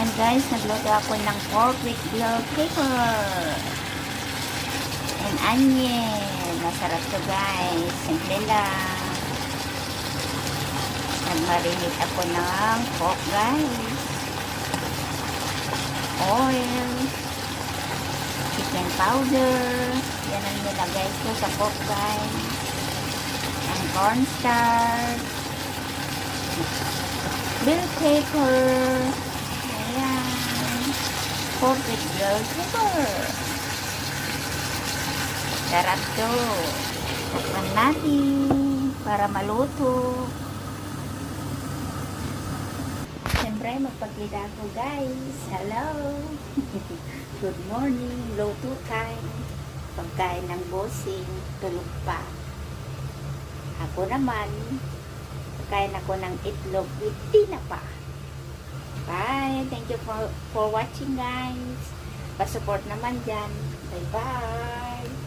Ayan guys, nagluto ako ng pork with bell pepper and onion. Masarap to guys. Simple lang. Nagmarinate ako ng pork guys. Oil. Chicken powder. Yan ang nilagay ko sa pork guys. And cornstarch. Bell pepper. Ayan. Pork with bell pepper. Sarap to. Takpan natin para maluto. Siyempre, magpagkita ako guys. Hello. Good morning. Luto time. Pagkain ng bossing. Tulog pa. Ako naman, pagkain ako ng itlog with tinapa. Bye. Thank you for watching guys. Pa-support naman dyan. Bye-bye.